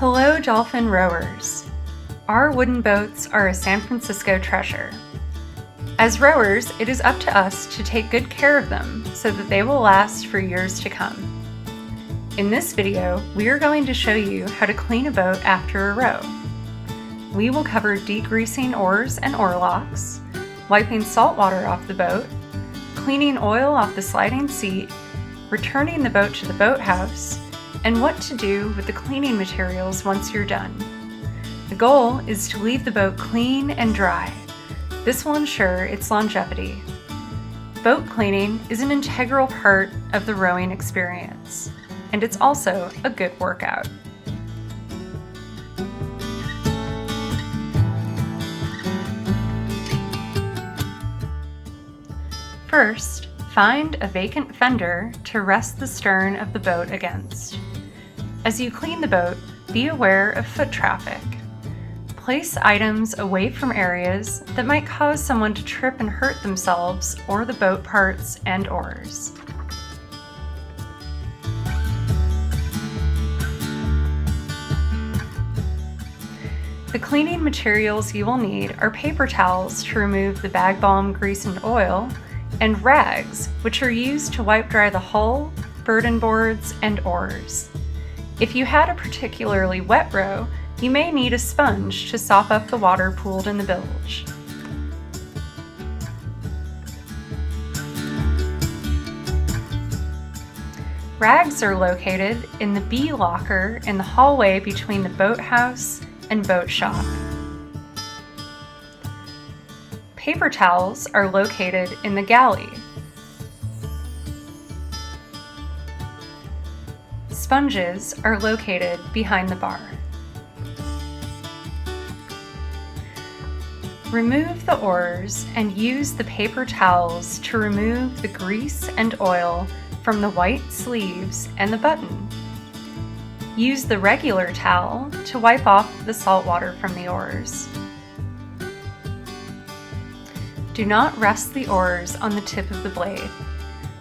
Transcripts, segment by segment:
Hello, Dolphin rowers! Our wooden boats are a San Francisco treasure. As rowers, it is up to us to take good care of them so that they will last for years to come. In this video, we are going to show you how to clean a boat after a row. We will cover degreasing oars and oarlocks, wiping salt water off the boat, cleaning oil off the sliding seat, returning the boat to the boathouse, and what to do with the cleaning materials once you're done. The goal is to leave the boat clean and dry. This will ensure its longevity. Boat cleaning is an integral part of the rowing experience, and it's also a good workout. First, find a vacant fender to rest the stern of the boat against. As you clean the boat, be aware of foot traffic. Place items away from areas that might cause someone to trip and hurt themselves or the boat parts and oars. The cleaning materials you will need are paper towels to remove the bag balm, grease, and oil, and rags, which are used to wipe dry the hull, burden boards, and oars. If you had a particularly wet row, you may need a sponge to sop up the water pooled in the bilge. Rags are located in the B locker in the hallway between the boathouse and boat shop. Paper towels are located in the galley. Sponges are located behind the bar. Remove the oars and use the paper towels to remove the grease and oil from the white sleeves and the button. Use the regular towel to wipe off the salt water from the oars. Do not rest the oars on the tip of the blade.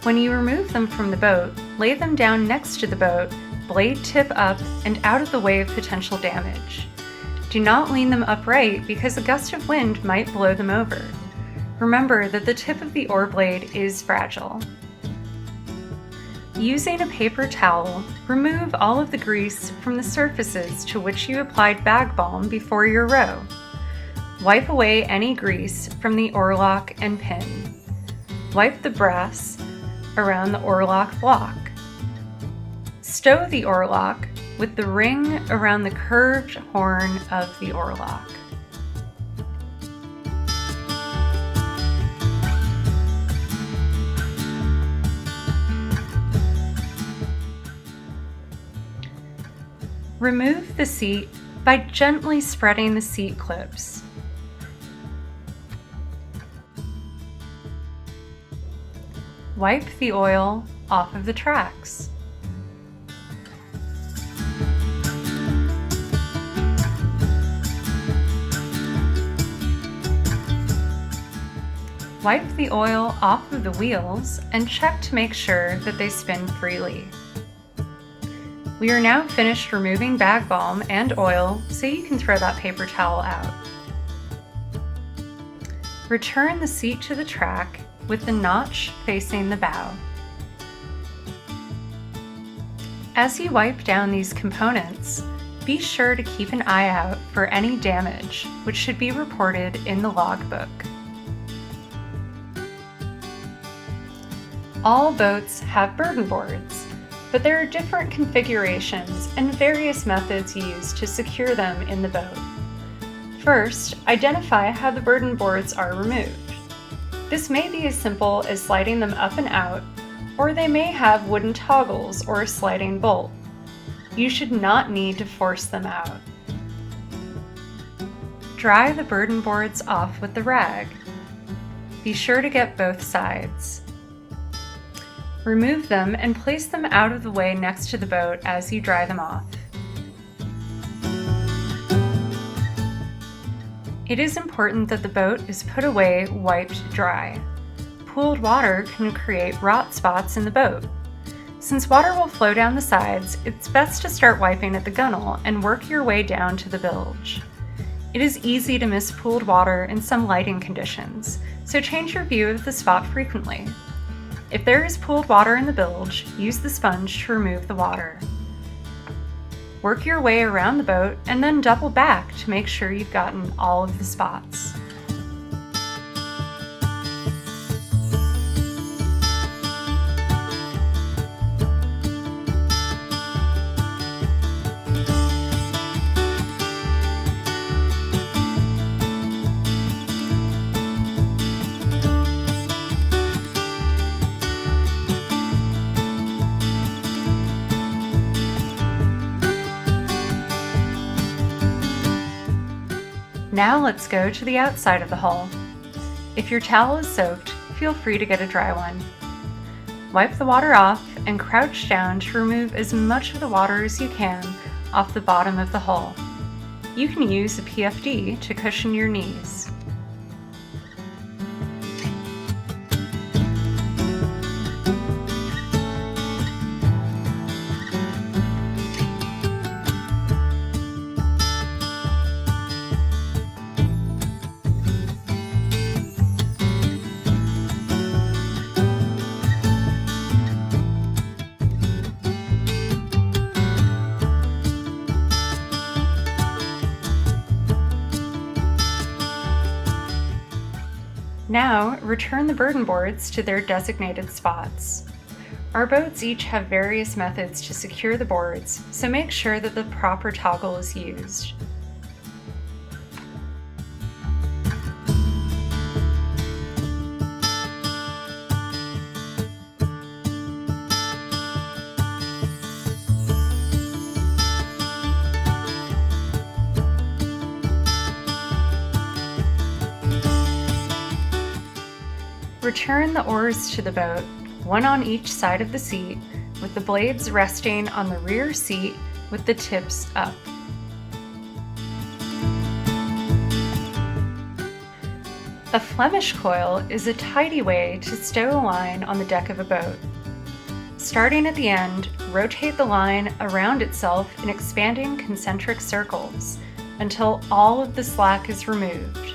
When you remove them from the boat, lay them down next to the boat, blade tip up and out of the way of potential damage. Do not lean them upright because a gust of wind might blow them over. Remember that the tip of the oar blade is fragile. Using a paper towel, remove all of the grease from the surfaces to which you applied bag balm before your row. Wipe away any grease from the oarlock and pin. Wipe the brass around the oarlock block. Stow the oarlock with the ring around the curved horn of the oarlock. Remove the seat by gently spreading the seat clips. Wipe the oil off of the tracks. Wipe the oil off of the wheels and check to make sure that they spin freely. We are now finished removing bag balm and oil, so you can throw that paper towel out. Return the seat to the track with the notch facing the bow. As you wipe down these components, be sure to keep an eye out for any damage, which should be reported in the logbook. All boats have burden boards, but there are different configurations and various methods used to secure them in the boat. First, identify how the burden boards are removed. This may be as simple as sliding them up and out, or they may have wooden toggles or a sliding bolt. You should not need to force them out. Dry the burden boards off with the rag. Be sure to get both sides. Remove them and place them out of the way next to the boat as you dry them off. It is important that the boat is put away wiped dry. Pooled water can create rot spots in the boat, Since water will flow down the sides, it's best to start wiping at the gunnel and work your way down to the bilge. It is easy to miss pooled water in some lighting conditions, so change your view of the spot frequently. If there is pooled water in the bilge, use the sponge to remove the water. Work your way around the boat and then double back to make sure you've gotten all of the spots. Now let's go to the outside of the hull. If your towel is soaked, feel free to get a dry one. Wipe the water off and crouch down to remove as much of the water as you can off the bottom of the hull. You can use a PFD to cushion your knees. Now, return the burden boards to their designated spots. Our boats each have various methods to secure the boards, so make sure that the proper toggle is used. Return the oars to the boat, one on each side of the seat, with the blades resting on the rear seat with the tips up. A Flemish coil is a tidy way to stow a line on the deck of a boat. Starting at the end, rotate the line around itself in expanding concentric circles until all of the slack is removed.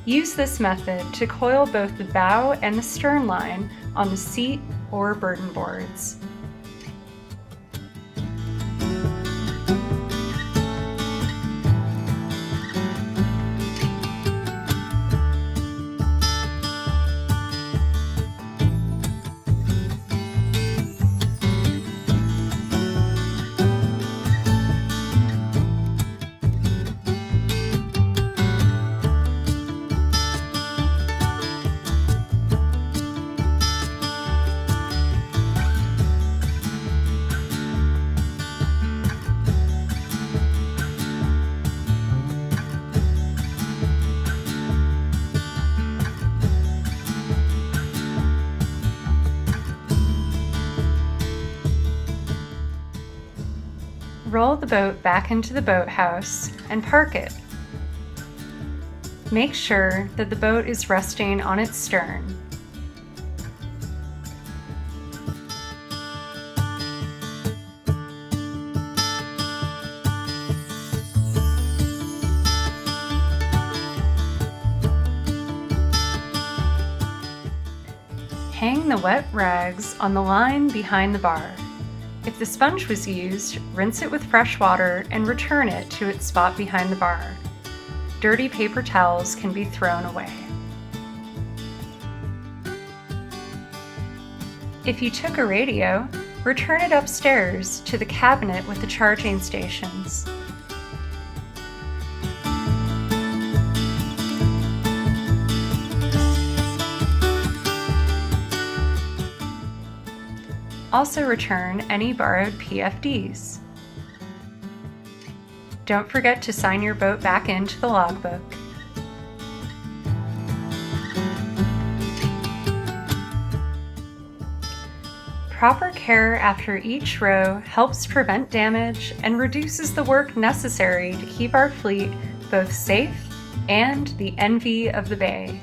Use this method to coil both the bow and the stern line on the seat or burden boards. Roll the boat back into the boathouse and park it. Make sure that the boat is resting on its stern. Hang the wet rags on the line behind the bar. If the sponge was used, rinse it with fresh water and return it to its spot behind the bar. Dirty paper towels can be thrown away. If you took a radio, return it upstairs to the cabinet with the charging stations. Also return any borrowed PFDs. Don't forget to sign your boat back into the logbook. Proper care after each row helps prevent damage and reduces the work necessary to keep our fleet both safe and the envy of the bay.